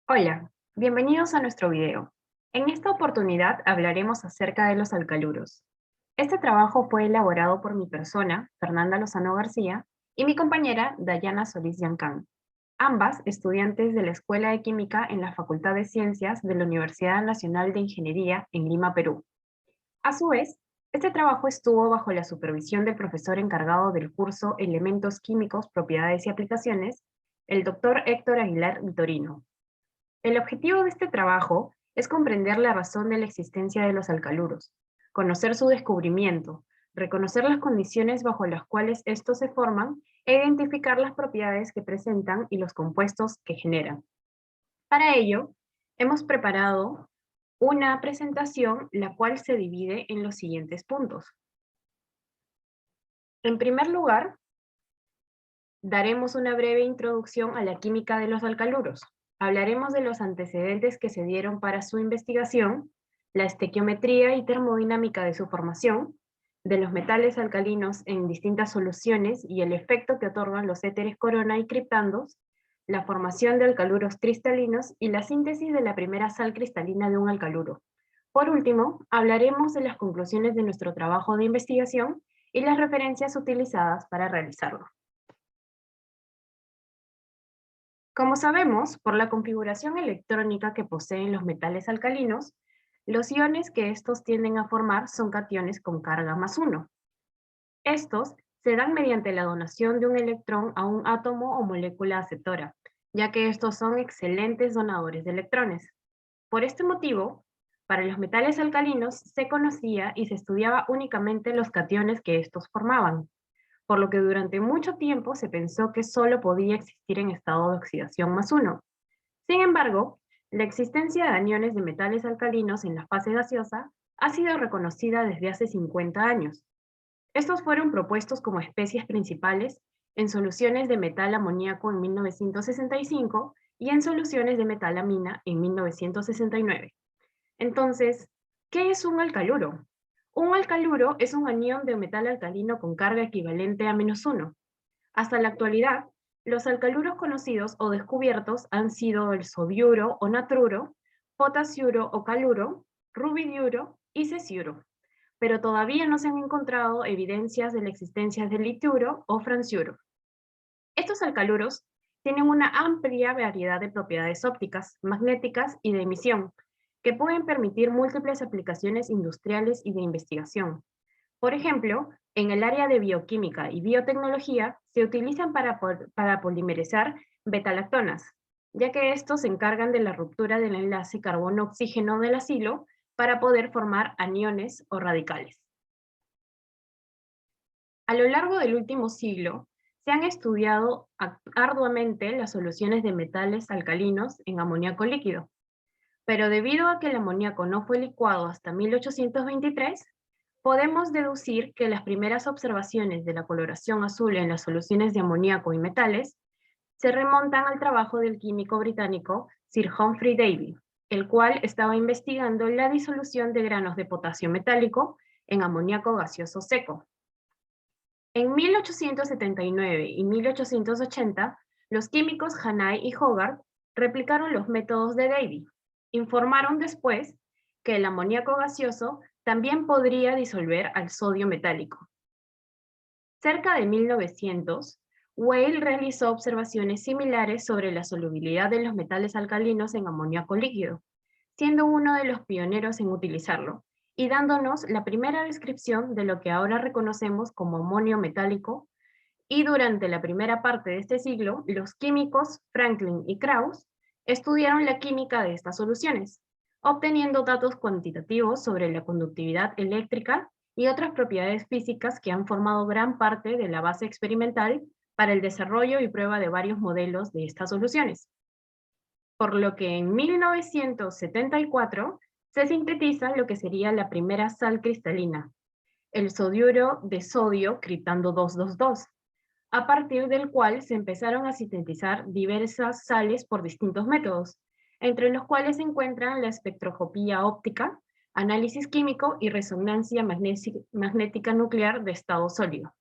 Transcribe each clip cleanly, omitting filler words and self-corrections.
Hola, bienvenidos a nuestro video. En esta oportunidad hablaremos acerca de los alcaluros. Este trabajo fue elaborado por mi persona, Fernanda Lozano García, y mi compañera Dayana Solís Yancán, ambas estudiantes de la Escuela de Química en la Facultad de Ciencias de la Universidad Nacional de Ingeniería en Lima, Perú. A su vez, este trabajo estuvo bajo la supervisión del profesor encargado del curso Elementos Químicos, Propiedades y Aplicaciones, el doctor Héctor Aguilar Vitorino. El objetivo de este trabajo es comprender la razón de la existencia de los alcaluros, conocer su descubrimiento, reconocer las condiciones bajo las cuales estos se forman e identificar las propiedades que presentan y los compuestos que generan. Para ello, hemos preparado una presentación la cual se divide en los siguientes puntos. En primer lugar, daremos una breve introducción a la química de los alcaluros. Hablaremos de los antecedentes que se dieron para su investigación, la estequiometría y termodinámica de su formación, de los metales alcalinos en distintas soluciones y el efecto que otorgan los éteres corona y criptandos, la formación de alcaluros cristalinos y la síntesis de la primera sal cristalina de un alcaluro. Por último, hablaremos de las conclusiones de nuestro trabajo de investigación y las referencias utilizadas para realizarlo. Como sabemos, por la configuración electrónica que poseen los metales alcalinos, los iones que estos tienden a formar son cationes con carga +1. Estos se dan mediante la donación de un electrón a un átomo o molécula aceptora, ya que estos son excelentes donadores de electrones. Por este motivo, para los metales alcalinos se conocía y se estudiaba únicamente los cationes que estos formaban, por lo que durante mucho tiempo se pensó que solo podía existir en estado de oxidación +1. Sin embargo, la existencia de aniones de metales alcalinos en la fase gaseosa ha sido reconocida desde hace 50 años. Estos fueron propuestos como especies principales en soluciones de metal amoníaco en 1965 y en soluciones de metal-amina en 1969. Entonces, ¿qué es un alcaluro? Un alcaluro es un anión de metal alcalino con carga equivalente a -1. Hasta la actualidad, los alcaluros conocidos o descubiertos han sido el sodiuro o natruro, potasiuro o caluro, rubidiuro y cesiuro, pero todavía no se han encontrado evidencias de la existencia de litiuro o franciuro. Estos alcaluros tienen una amplia variedad de propiedades ópticas, magnéticas y de emisión, que pueden permitir múltiples aplicaciones industriales y de investigación. Por ejemplo, en el área de bioquímica y biotecnología se utilizan para polimerizar betalactonas, ya que estos se encargan de la ruptura del enlace carbono-oxígeno del acilo para poder formar aniones o radicales. A lo largo del último siglo, se han estudiado arduamente las soluciones de metales alcalinos en amoníaco líquido, pero debido a que el amoníaco no fue licuado hasta 1823, podemos deducir que las primeras observaciones de la coloración azul en las soluciones de amoníaco y metales se remontan al trabajo del químico británico Sir Humphrey Davy, el cual estaba investigando la disolución de granos de potasio metálico en amoníaco gaseoso seco. En 1879 y 1880, los químicos Hannay y Hogarth replicaron los métodos de Davy. Informaron después que el amoníaco gaseoso también podría disolver al sodio metálico. Cerca de 1900, Weil realizó observaciones similares sobre la solubilidad de los metales alcalinos en amoníaco líquido, siendo uno de los pioneros en utilizarlo, y dándonos la primera descripción de lo que ahora reconocemos como amonio metálico, y durante la primera parte de este siglo, los químicos Franklin y Krauss estudiaron la química de estas soluciones, obteniendo datos cuantitativos sobre la conductividad eléctrica y otras propiedades físicas que han formado gran parte de la base experimental para el desarrollo y prueba de varios modelos de estas soluciones. Por lo que en 1974 se sintetiza lo que sería la primera sal cristalina, el sodiuro de sodio criptando 222, a partir del cual se empezaron a sintetizar diversas sales por distintos métodos, entre los cuales se encuentran la espectroscopía óptica, análisis químico y resonancia magnética nuclear de estado sólido.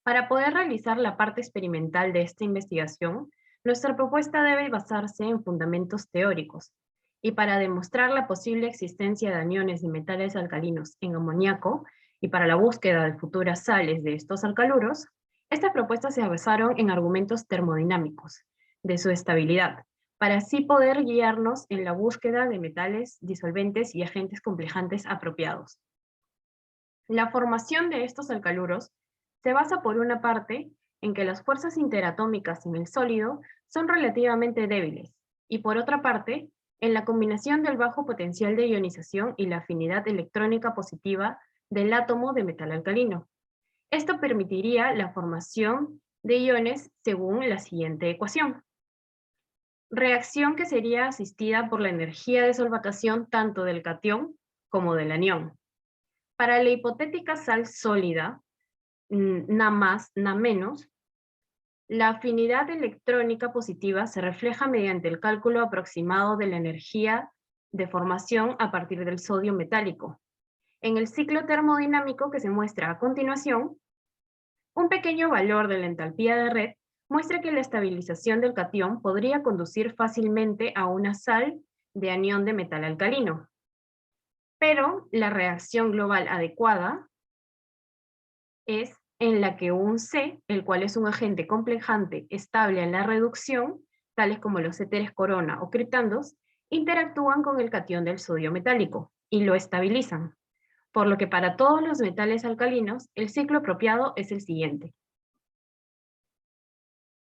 Para poder realizar la parte experimental de esta investigación, Nuestra propuesta debe basarse en fundamentos teóricos, y para demostrar la posible existencia de aniones de metales alcalinos en amoníaco y para la búsqueda de futuras sales de estos alcaluros, estas propuestas se basaron en argumentos termodinámicos de su estabilidad, para así poder guiarnos en la búsqueda de metales, disolventes y agentes complejantes apropiados. La formación de estos alcaluros se basa por una parte en que las fuerzas interatómicas en el sólido son relativamente débiles, y por otra parte, en la combinación del bajo potencial de ionización y la afinidad electrónica positiva del átomo de metal alcalino. Esto permitiría la formación de iones según la siguiente ecuación. Reacción que sería asistida por la energía de solvatación tanto del catión como del anión. Para la hipotética sal sólida, Na más, Na menos, la afinidad electrónica positiva se refleja mediante el cálculo aproximado de la energía de formación a partir del sodio metálico. En el ciclo termodinámico que se muestra a continuación, un pequeño valor de la entalpía de red muestra que la estabilización del catión podría conducir fácilmente a una sal de anión de metal alcalino. Pero la reacción global adecuada es en la que un C, el cual es un agente complejante estable en la reducción, tales como los éteres corona o criptandos, interactúan con el catión del sodio metálico y lo estabilizan, por lo que para todos los metales alcalinos el ciclo apropiado es el siguiente.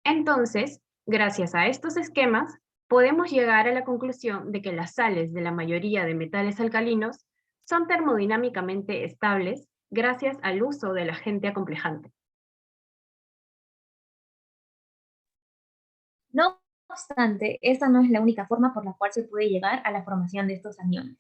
Entonces, gracias a estos esquemas, podemos llegar a la conclusión de que las sales de la mayoría de metales alcalinos son termodinámicamente estables gracias al uso del agente acomplejante. No obstante, esta no es la única forma por la cual se puede llegar a la formación de estos aniones.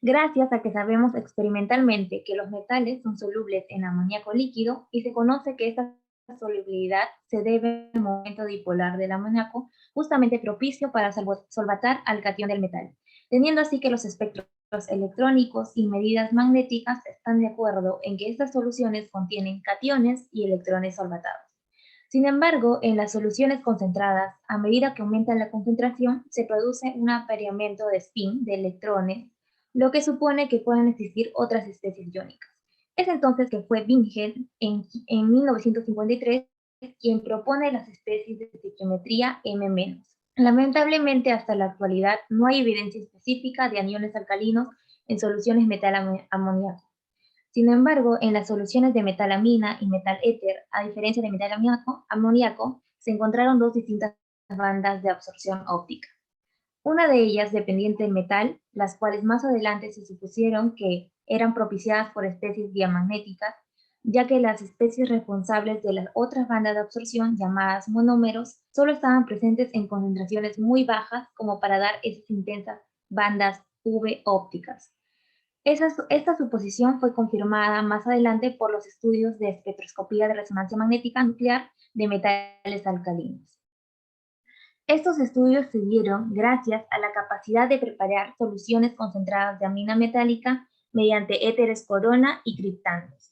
Gracias a que sabemos experimentalmente que los metales son solubles en amoníaco líquido y se conoce que esta solubilidad se debe al momento dipolar del amoníaco, justamente propicio para solvatar al catión del metal, teniendo así que los espectros electrónicos y medidas magnéticas están de acuerdo en que estas soluciones contienen cationes y electrones solvatados. Sin embargo, en las soluciones concentradas, a medida que aumenta la concentración, se produce un apareamiento de spin de electrones, lo que supone que pueden existir otras especies iónicas. Es entonces que fue Bingen en 1953 quien propone las especies de estequiometría M-. Lamentablemente, hasta la actualidad no hay evidencia específica de aniones alcalinos en soluciones metal-amoníaco. Sin embargo, en las soluciones de metalamina y metal éter, a diferencia de metal amoníaco, se encontraron dos distintas bandas de absorción óptica. Una de ellas dependiente del metal, las cuales más adelante se supusieron que eran propiciadas por especies diamagnéticas, ya que las especies responsables de las otras bandas de absorción, llamadas monómeros, solo estaban presentes en concentraciones muy bajas como para dar esas intensas bandas V ópticas. Esta suposición fue confirmada más adelante por los estudios de espectroscopía de resonancia magnética nuclear de metales alcalinos. Estos estudios se dieron gracias a la capacidad de preparar soluciones concentradas de amina metálica mediante éteres corona y criptandos.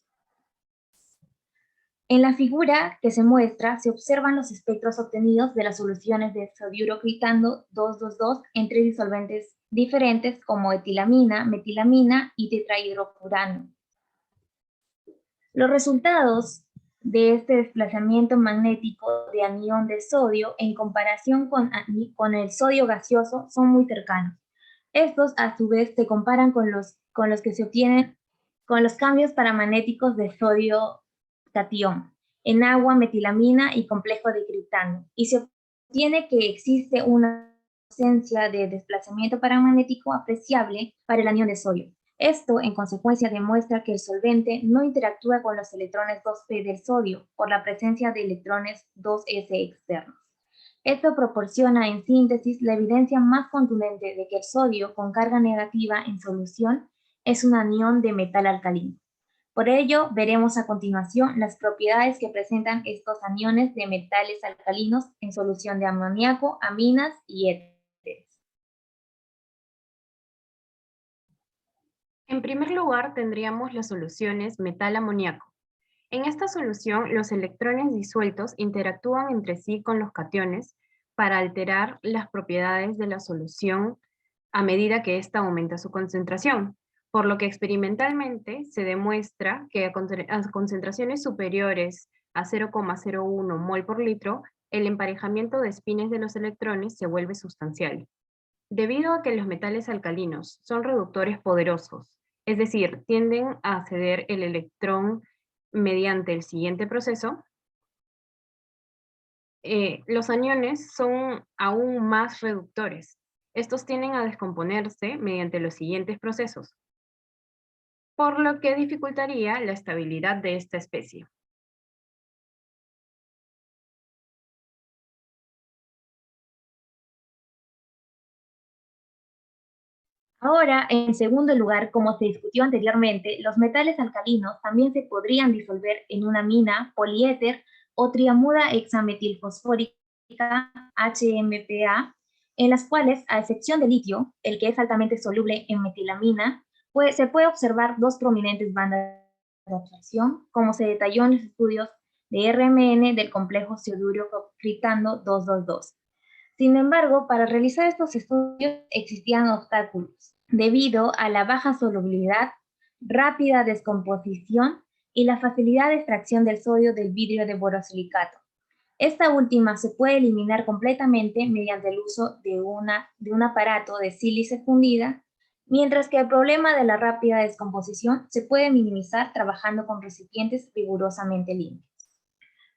En la figura que se muestra se observan los espectros obtenidos de las soluciones de sodiuro criptando 222 en tres disolventes diferentes como etilamina, metilamina y tetrahidrofurano. Los resultados de este desplazamiento magnético de anión de sodio en comparación con el sodio gaseoso son muy cercanos. Estos, a su vez, se comparan con los que se obtienen con los cambios paramagnéticos de sodio catión en agua, metilamina y complejo de criptano, y se obtiene que existe una ausencia de desplazamiento paramagnético apreciable para el anión de sodio. Esto, en consecuencia, demuestra que el solvente no interactúa con los electrones 2p del sodio por la presencia de electrones 2s externos. Esto proporciona, en síntesis, la evidencia más contundente de que el sodio con carga negativa en solución es un anión de metal alcalino. Por ello, veremos a continuación las propiedades que presentan estos aniones de metales alcalinos en solución de amoníaco, aminas y éteres. En primer lugar, tendríamos las soluciones metal-amoníaco. En esta solución, los electrones disueltos interactúan entre sí con los cationes para alterar las propiedades de la solución a medida que ésta aumenta su concentración, por lo que experimentalmente se demuestra que a concentraciones superiores a 0,01 mol por litro, el emparejamiento de espines de los electrones se vuelve sustancial. Debido a que los metales alcalinos son reductores poderosos, es decir, tienden a ceder el electrón mediante el siguiente proceso, los aniones son aún más reductores. Estos tienden a descomponerse mediante los siguientes procesos, por lo que dificultaría la estabilidad de esta especie. Ahora, en segundo lugar, como se discutió anteriormente, los metales alcalinos también se podrían disolver en una mina, poliéter o triamuda hexametilfosfórica, HMPA, en las cuales, a excepción de litio, el que es altamente soluble en metilamina, se puede observar dos prominentes bandas de absorción, como se detalló en los estudios de RMN del complejo cioduro criptando 222. Sin embargo, para realizar estos estudios existían obstáculos, debido a la baja solubilidad, rápida descomposición y la facilidad de extracción del sodio del vidrio de borosilicato. Esta última se puede eliminar completamente mediante el uso de un aparato de sílice fundida, mientras que el problema de la rápida descomposición se puede minimizar trabajando con recipientes rigurosamente limpios.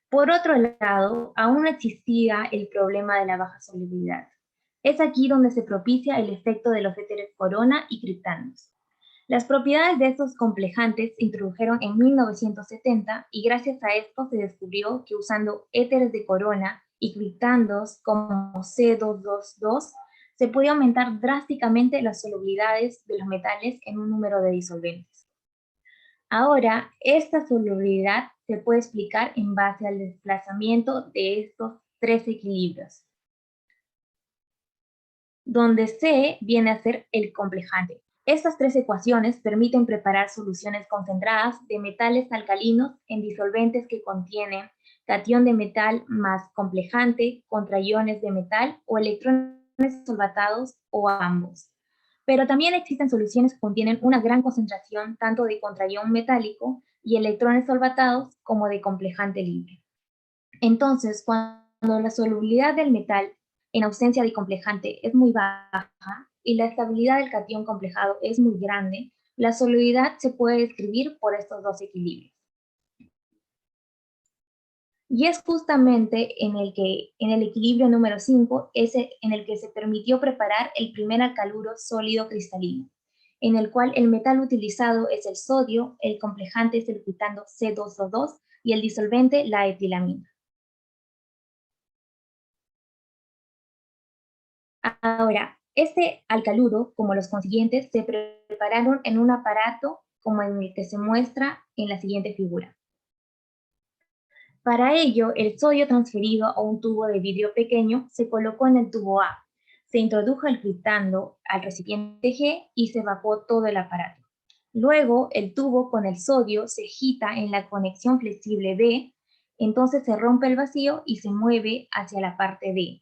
Por otro lado, aún no existía el problema de la baja solubilidad. Es aquí donde se propicia el efecto de los éteres corona y criptandos. Las propiedades de estos complejantes se introdujeron en 1970 y gracias a esto se descubrió que usando éteres de corona y criptandos como C222 se podía aumentar drásticamente las solubilidades de los metales en un número de disolventes. Ahora, esta solubilidad se puede explicar en base al desplazamiento de estos tres equilibrios, donde C viene a ser el complejante. Estas tres ecuaciones permiten preparar soluciones concentradas de metales alcalinos en disolventes que contienen catión de metal más complejante contra iones de metal o electrones solvatados o ambos. Pero también existen soluciones que contienen una gran concentración tanto de contraión metálico y electrones solvatados como de complejante libre. Entonces, cuando la solubilidad del metal en ausencia de complejante es muy baja y la estabilidad del catión complejado es muy grande, la solubilidad se puede describir por estos dos equilibrios. Y es justamente en el equilibrio número 5, en el que se permitió preparar el primer alcaluro sólido cristalino, en el cual el metal utilizado es el sodio, el complejante es el criptando C222 y el disolvente la etilamina. Ahora, este alcaluro, como los consiguientes, se prepararon en un aparato como el que se muestra en la siguiente figura. Para ello, el sodio transferido a un tubo de vidrio pequeño se colocó en el tubo A, se introdujo el criptando al recipiente G y se evacuó todo el aparato. Luego, el tubo con el sodio se agita en la conexión flexible B, entonces se rompe el vacío y se mueve hacia la parte D.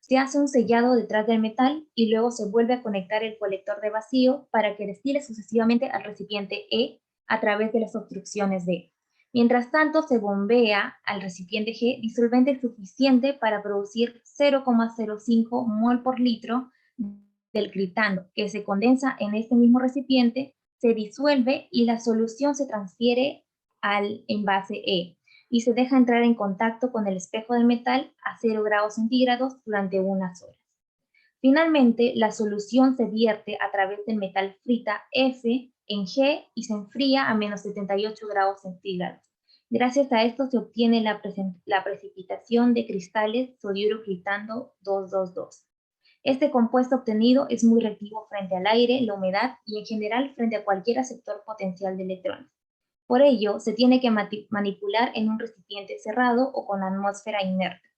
Se hace un sellado detrás del metal y luego se vuelve a conectar el colector de vacío para que destile sucesivamente al recipiente E a través de las obstrucciones D. Mientras tanto, se bombea al recipiente G disolvente suficiente para producir 0,05 mol por litro del criptando, que se condensa en este mismo recipiente, se disuelve y la solución se transfiere al envase E y se deja entrar en contacto con el espejo del metal a 0 grados centígrados durante unas horas. Finalmente, la solución se vierte a través del metal frita F en G y se enfría a menos 78 grados centígrados. Gracias a esto se obtiene la precipitación de cristales sodiuro criptando 222. Este compuesto obtenido es muy reactivo frente al aire, la humedad y en general frente a cualquier aceptor potencial de electrones. Por ello, se tiene que manipular en un recipiente cerrado o con atmósfera inerte.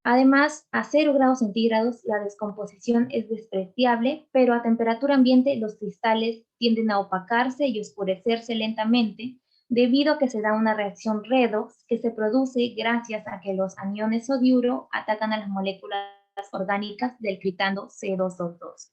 Además, a 0 grados centígrados la descomposición es despreciable, pero a temperatura ambiente los cristales tienden a opacarse y oscurecerse lentamente, debido a que se da una reacción redox que se produce gracias a que los aniones sodiuro atacan a las moléculas orgánicas del criptando C222.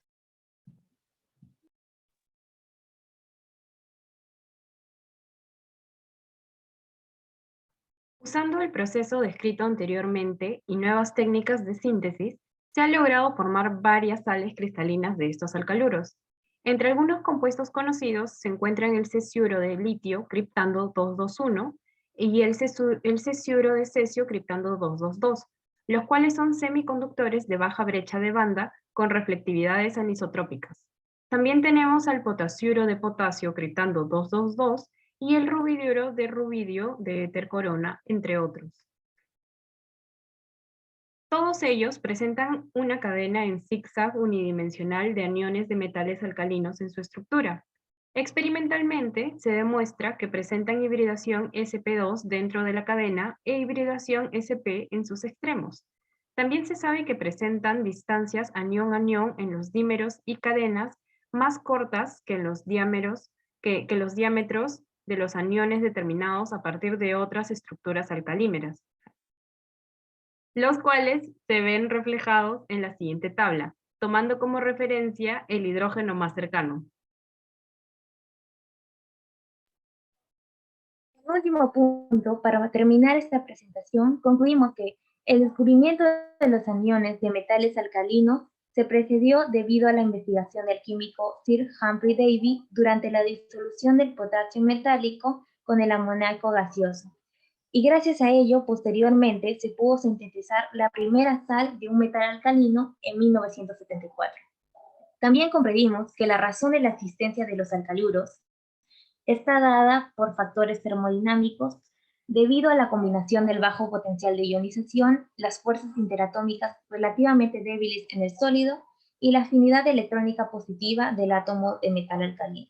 Usando el proceso descrito anteriormente y nuevas técnicas de síntesis, se ha logrado formar varias sales cristalinas de estos alcaluros. Entre algunos compuestos conocidos se encuentran el cesiuro de litio criptando 221 y el cesiuro de cesio criptando 222, los cuales son semiconductores de baja brecha de banda con reflectividades anisotrópicas. También tenemos al potasiuro de potasio criptando 222 y el rubidiuro de rubidio de tercorona, entre otros. Todos ellos presentan una cadena en zigzag unidimensional de aniones de metales alcalinos en su estructura. Experimentalmente, se demuestra que presentan hibridación sp2 dentro de la cadena e hibridación sp en sus extremos. También se sabe que presentan distancias anión-anión en los dímeros y cadenas más cortas que los diámetros de los aniones determinados a partir de otras estructuras alcalímeras, los cuales se ven reflejados en la siguiente tabla, tomando como referencia el hidrógeno más cercano. Un último punto, para terminar esta presentación, concluimos que el descubrimiento de los aniones de metales alcalinos se precedió debido a la investigación del químico Sir Humphrey Davy durante la disolución del potasio metálico con el amoníaco gaseoso. Y gracias a ello, posteriormente, se pudo sintetizar la primera sal de un metal alcalino en 1974. También comprendimos que la razón de la existencia de los alcaluros está dada por factores termodinámicos debido a la combinación del bajo potencial de ionización, las fuerzas interatómicas relativamente débiles en el sólido y la afinidad electrónica positiva del átomo de metal alcalino.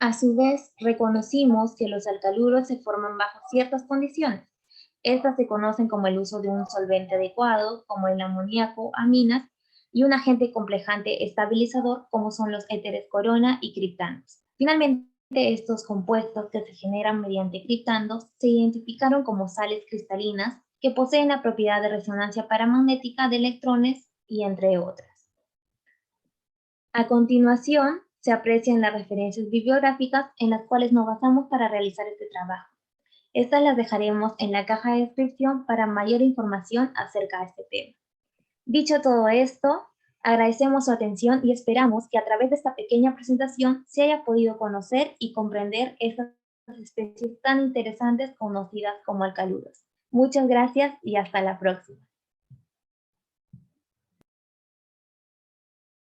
A su vez, reconocimos que los alcaluros se forman bajo ciertas condiciones. Estas se conocen como el uso de un solvente adecuado, como el amoníaco, aminas, y un agente complejante estabilizador, como son los éteres corona y criptanos. Finalmente, estos compuestos que se generan mediante criptandos se identificaron como sales cristalinas que poseen la propiedad de resonancia paramagnética de electrones y entre otras. A continuación, se aprecian las referencias bibliográficas en las cuales nos basamos para realizar este trabajo. Estas las dejaremos en la caja de descripción para mayor información acerca de este tema. Dicho todo esto, agradecemos su atención y esperamos que a través de esta pequeña presentación se haya podido conocer y comprender estas especies tan interesantes conocidas como alcaluros. Muchas gracias y hasta la próxima.